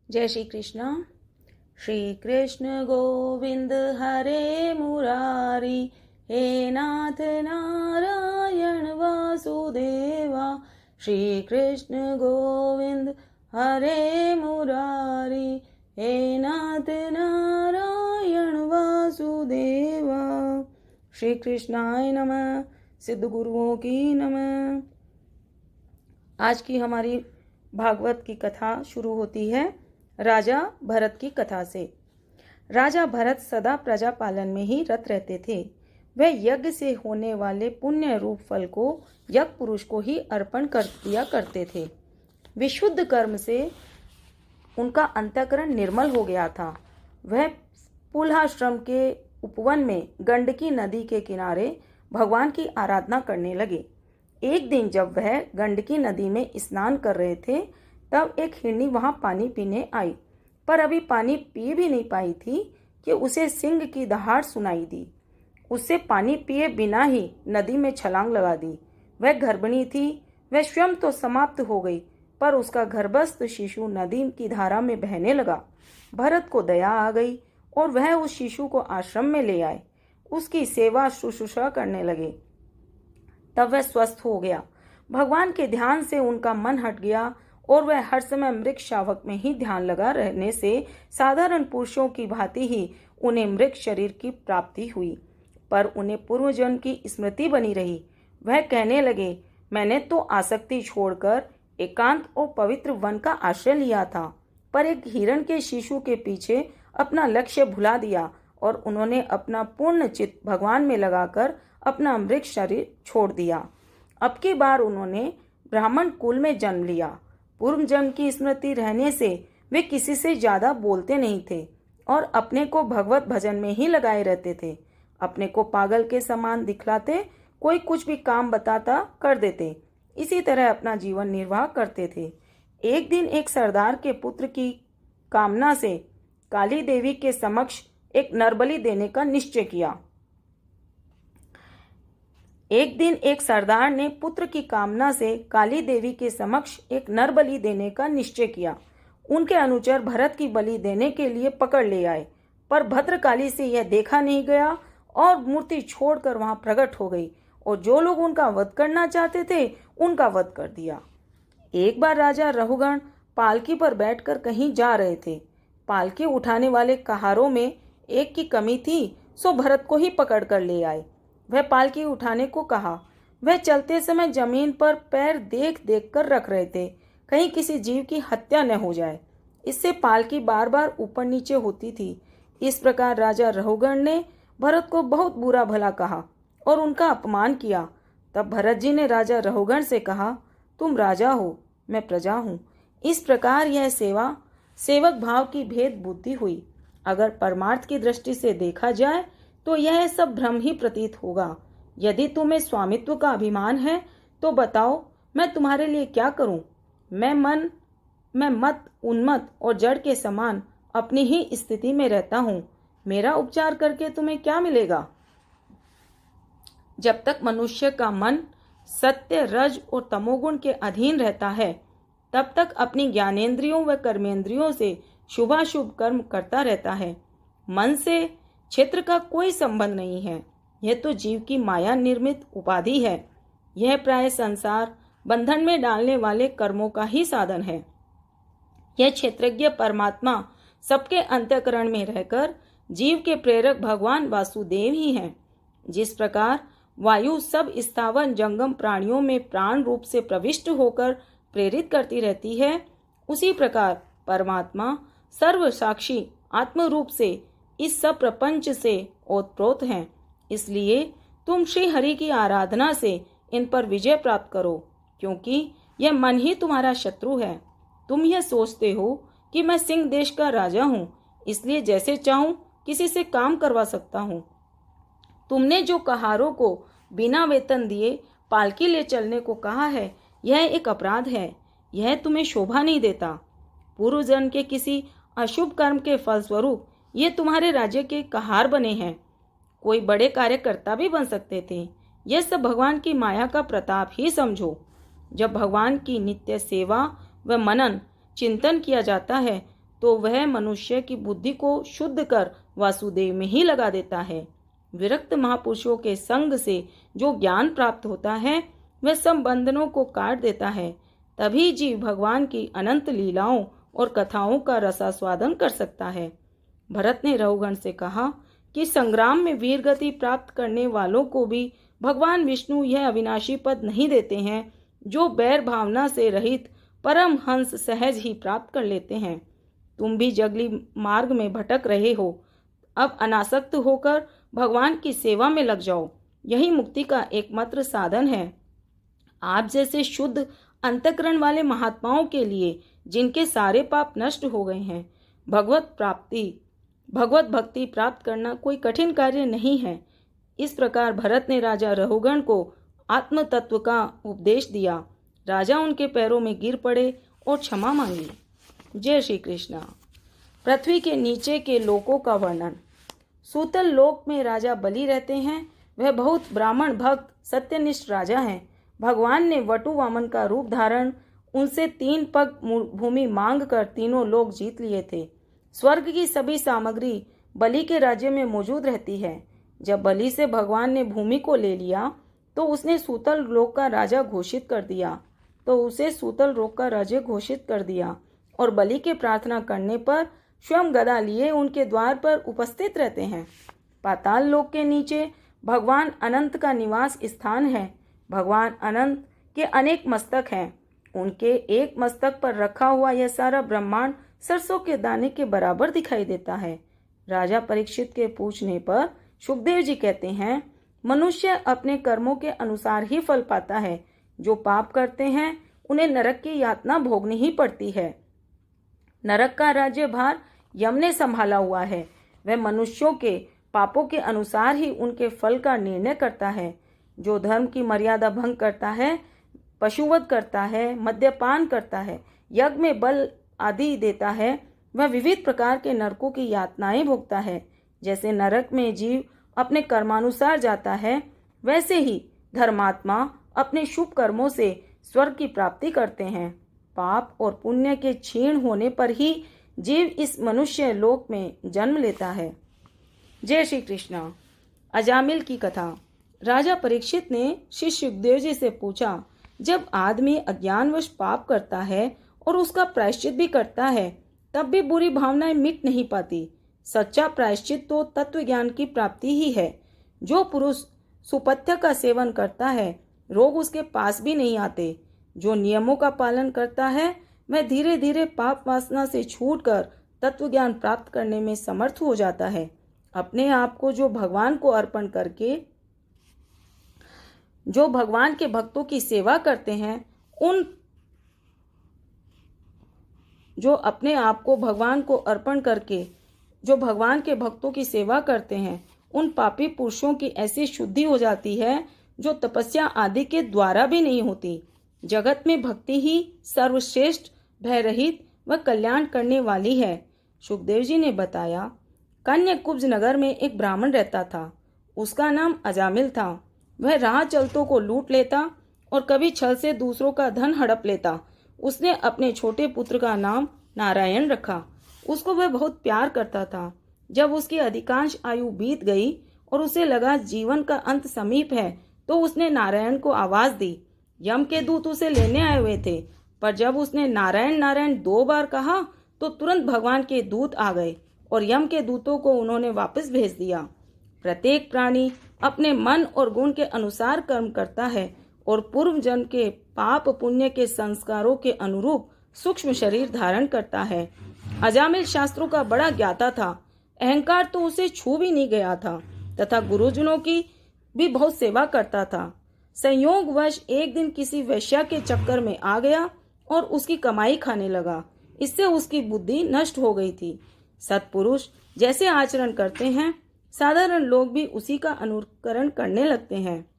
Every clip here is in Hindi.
जय श्री कृष्ण। श्री कृष्ण गोविंद हरे मुरारी, हे नाथ नारायण वासुदेवा। श्री कृष्ण गोविंद हरे मुरारी, हे नाथ नारायण वासुदेवा। श्री कृष्णाय नमः। सिद्ध गुरुओं की नमः। आज की हमारी भागवत की कथा शुरू होती है राजा भरत की कथा से। राजा भरत सदा प्रजा पालन में ही रत रहते थे। वह यज्ञ से होने वाले पुण्य रूप फल को यज्ञ पुरुष को ही अर्पण कर दिया करते थे। विशुद्ध कर्म से उनका अंतःकरण निर्मल हो गया था। वह पुलहाश्रम के उपवन में गंडकी नदी के किनारे भगवान की आराधना करने लगे। एक दिन जब वह गंडकी नदी में स्नान कर रहे थे, तब एक हिरनी वहां पानी पीने आई, पर अभी पानी पी भी नहीं पाई थी कि उसे सिंह की दहाड़ सुनाई दी। उससे पानी पिए बिना ही नदी में छलांग लगा दी। वह गर्भिणी थी। वह स्वयं तो समाप्त हो गई, पर उसका गर्भस्थ शिशु नदी की धारा में बहने लगा। भरत को दया आ गई और वह उस शिशु को आश्रम में ले आए। उसकी सेवा शुश्रूषा करने लगे। तब वह स्वस्थ हो गया। भगवान के ध्यान से उनका मन हट गया और वह हर समय मृग शावक में ही ध्यान लगा रहने से साधारण पुरुषों की भांति ही उन्हें मृग शरीर की प्राप्ति हुई, पर उन्हें पूर्व जन्म की स्मृति बनी रही। वह कहने लगे, मैंने तो आसक्ति छोड़कर एकांत और पवित्र वन का आश्रय लिया था, पर एक हिरण के शिशु के पीछे अपना लक्ष्य भुला दिया और उन्होंने अपना पूर्ण चित्त भगवान में लगाकर अपना मृग शरीर छोड़ दिया। अब की बार उन्होंने ब्राह्मण कुल में जन्म लिया। पूर्व जन्म की स्मृति रहने से वे किसी से ज्यादा बोलते नहीं थे और अपने को भगवत भजन में ही लगाए रहते थे। अपने को पागल के समान दिखलाते, कोई कुछ भी काम बताता कर देते। इसी तरह अपना जीवन निर्वाह करते थे। एक दिन एक सरदार के पुत्र की कामना से काली देवी के समक्ष एक नरबलि देने का निश्चय किया। एक दिन एक सरदार ने पुत्र की कामना से काली देवी के समक्ष एक नर बलि देने का निश्चय किया। उनके अनुचर भरत की बलि देने के लिए पकड़ ले आए, पर भद्रकाली से यह देखा नहीं गया और मूर्ति छोड़कर वहां प्रकट हो गई और जो लोग उनका वध करना चाहते थे उनका वध कर दिया। एक बार राजा रहुगण पालकी पर बैठकर कहीं जा रहे थे। पालकी उठाने वाले कहारों में एक की कमी थी, सो भरत को ही पकड़ कर ले आए। वह पालकी उठाने को कहा। वह चलते समय जमीन पर पैर देख देख कर रख रहे थे, कहीं किसी जीव की हत्या न हो जाए। इससे पालकी बार बार ऊपर नीचे होती थी। इस प्रकार राजा रहुगण ने भरत को बहुत बुरा भला कहा और उनका अपमान किया। तब भरत जी ने राजा रहुगण से कहा, तुम राजा हो, मैं प्रजा हूँ। इस प्रकार यह सेवा सेवक भाव की भेद बुद्धि हुई। अगर परमार्थ की दृष्टि से देखा जाए तो यह सब भ्रम ही प्रतीत होगा। यदि तुम्हें स्वामित्व का अभिमान है तो बताओ, मैं तुम्हारे लिए क्या करूं? मैं मत, उन्मत्त और जड़ के समान अपनी ही स्थिति में रहता हूं। मेरा उपचार करके तुम्हें क्या मिलेगा? जब तक मनुष्य का मन सत्य, रज और तमोगुण के अधीन रहता है, तब तक अपनी ज्ञानेंद्रियों व कर्मेंद्रियों से शुभाशुभ कर्म करता रहता है। मन से क्षेत्र का कोई संबंध नहीं है। यह तो जीव की माया निर्मित उपाधि है। यह प्राय संसार बंधन में डालने वाले कर्मों का ही साधन है। यह क्षेत्रज्ञ परमात्मा सबके अंतःकरण में रहकर जीव के प्रेरक भगवान वासुदेव ही हैं। जिस प्रकार वायु सब स्थावर जंगम प्राणियों में प्राण रूप से प्रविष्ट होकर प्रेरित करती रहती है, उसी प्रकार परमात्मा सर्व साक्षी आत्म रूप से इस सब प्रपंच से ओतप्रोत हैं। इसलिए तुम श्री हरि की आराधना से इन पर विजय प्राप्त करो, क्योंकि यह मन ही तुम्हारा शत्रु है। तुम यह सोचते हो कि मैं सिंह देश का राजा हूँ, इसलिए जैसे चाहूं किसी से काम करवा सकता हूँ। तुमने जो कहारों को बिना वेतन दिए पालकी ले चलने को कहा है, यह एक अपराध है। यह तुम्हें शोभा नहीं देता। पूर्व जन्म के किसी अशुभ कर्म के फलस्वरूप ये तुम्हारे राज्य के कहार बने हैं। कोई बड़े कार्यकर्ता भी बन सकते थे। यह सब भगवान की माया का प्रताप ही समझो। जब भगवान की नित्य सेवा व मनन चिंतन किया जाता है तो वह मनुष्य की बुद्धि को शुद्ध कर वासुदेव में ही लगा देता है। विरक्त महापुरुषों के संग से जो ज्ञान प्राप्त होता है वह सब बंधनों को काट देता है। तभी जीव भगवान की अनंत लीलाओं और कथाओं का रसास्वादन कर सकता है। भरत ने रघुगण से कहा कि संग्राम में वीर गति प्राप्त करने वालों को भी भगवान विष्णु यह अविनाशी पद नहीं देते हैं जो बैर भावना से रहित परम हंस सहज ही प्राप्त कर लेते हैं। तुम भी जंगली मार्ग में भटक रहे हो, अब अनासक्त होकर भगवान की सेवा में लग जाओ, यही मुक्ति का एकमात्र साधन है। आप जैसे शुद्ध अंतःकरण वाले महात्माओं के लिए जिनके सारे पाप नष्ट हो गए हैं, भगवत भक्ति प्राप्त करना कोई कठिन कार्य नहीं है। इस प्रकार भरत ने राजा रघुगण को आत्म तत्व का उपदेश दिया। राजा उनके पैरों में गिर पड़े और क्षमा मांगी। जय श्री कृष्णा। पृथ्वी के नीचे के लोकों का वर्णन। सूतल लोक में राजा बलि रहते हैं। वह बहुत ब्राह्मण भक्त सत्यनिष्ठ राजा हैं। भगवान ने वटु वामन का रूप धारण उनसे 3 पग भूमि मांग कर तीनों लोक जीत लिए थे। स्वर्ग की सभी सामग्री बलि के राज्य में मौजूद रहती है। जब बलि से भगवान ने भूमि को ले लिया तो उसने सूतल लोक का राजा घोषित कर दिया और बलि के प्रार्थना करने पर स्वयं गदा लिए उनके द्वार पर उपस्थित रहते हैं। पाताल लोक के नीचे भगवान अनंत का निवास स्थान है। भगवान अनंत के अनेक मस्तक हैं। उनके एक मस्तक पर रखा हुआ यह सारा ब्रह्मांड सरसों के दाने के बराबर दिखाई देता है। राजा परीक्षित के पूछने पर सुखदेव जी कहते हैं, मनुष्य अपने कर्मों के अनुसार ही फल पाता है। जो पाप करते हैं उन्हें नरक की यातना भोगनी ही पड़ती है। नरक का राज्य भार यम ने संभाला हुआ है। वह मनुष्यों के पापों के अनुसार ही उनके फल का निर्णय करता है। जो धर्म की मर्यादा भंग करता है, पशुवध करता है, मद्यपान करता है, यज्ञ में बल आदि देता है, वह विविध प्रकार के नरकों की यातनाएं भोगता है। जैसे नरक में जीव अपने कर्मानुसार जाता है, वैसे ही धर्मात्मा अपने शुभ कर्मों से स्वर्ग की प्राप्ति करते हैं। पाप और पुण्य के क्षीण होने पर ही जीव इस मनुष्य लोक में जन्म लेता है। जय श्री कृष्णा। अजामिल की कथा। राजा परीक्षित ने श्री सुखदेव जी से पूछा, जब आदमी अज्ञानवश पाप करता है और उसका प्रायश्चित भी करता है, तब भी बुरी भावनाएं मिट नहीं पाती। सच्चा प्रायश्चित तो तत्व ज्ञान की प्राप्ति ही है। जो पुरुष सुपथ्य का सेवन करता है, रोग उसके पास भी नहीं आते। जो नियमों का पालन करता है, वह धीरे धीरे पाप वासना से छूटकर तत्व ज्ञान प्राप्त करने में समर्थ हो जाता है। अपने आप को जो भगवान के भक्तों की सेवा करते हैं, जो भगवान के भक्तों की सेवा करते हैं, उन पापी पुरुषों की ऐसी शुद्धि हो जाती है जो तपस्या आदि के द्वारा भी नहीं होती। जगत में भक्ति ही सर्वश्रेष्ठ, भयरहित व कल्याण करने वाली है। सुखदेव जी ने बताया, कन्याकुब्ज नगर में एक ब्राह्मण रहता था। उसका नाम अजामिल था। वह राह चलतों को लूट लेता और कभी छल से दूसरों का धन हड़प लेता। उसने अपने छोटे पुत्र का नाम नारायण रखा। उसको वह बहुत प्यार करता था। जब उसकी अधिकांश आयु बीत गई और उसे लगा जीवन का अंत समीप है, तो उसने नारायण को आवाज दी। यम के दूत उसे लेने आए हुए थे, पर जब उसने नारायण नारायण 2 बार कहा तो तुरंत भगवान के दूत आ गए और यम के दूतों को उन्होंने वापस भेज दिया। प्रत्येक प्राणी अपने मन और गुण के अनुसार कर्म करता है और पूर्व जन्म के पाप पुण्य के संस्कारों के अनुरूप सूक्ष्म शरीर धारण करता है। अजामिल शास्त्रों का बड़ा ज्ञाता था। अहंकार तो उसे छू भी नहीं गया था तथा गुरुजनों की भी बहुत सेवा करता था। संयोगवश एक दिन किसी वैश्या के चक्कर में आ गया और उसकी कमाई खाने लगा। इससे उसकी बुद्धि नष्ट हो गई थी। सत्पुरुष जैसे आचरण करते हैं, साधारण लोग भी उसी का अनुकरण करने लगते हैं।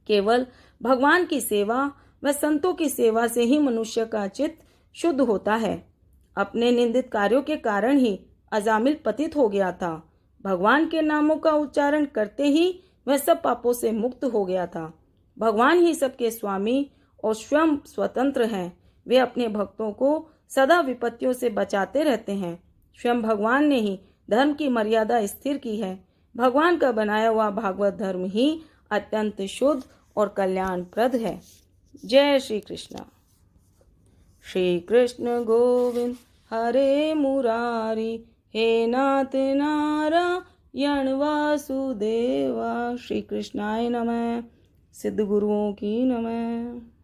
केवल भगवान की सेवा व संतों की सेवा से ही मनुष्य का चित्त शुद्ध होता है। अपने निंदित कार्यों के कारण ही अजामिल पतित हो गया था। भगवान के नामों का उच्चारण करते ही वह सब पापों से मुक्त हो गया था। भगवान ही सबके स्वामी और स्वयं स्वतंत्र हैं। वे अपने भक्तों को सदा विपत्तियों से बचाते रहते हैं। स्वयं भगवान ने ही धर्म की मर्यादा स्थिर की है। भगवान का बनाया हुआ भागवत धर्म ही अत्यंत शुद्ध और कल्याणप्रद है। जय श्री कृष्ण। श्री कृष्ण गोविंद हरे मुरारी, हे नाथ नारायण वासुदेवा। श्री कृष्णाय नमः। सिद्ध गुरुओं की नमः।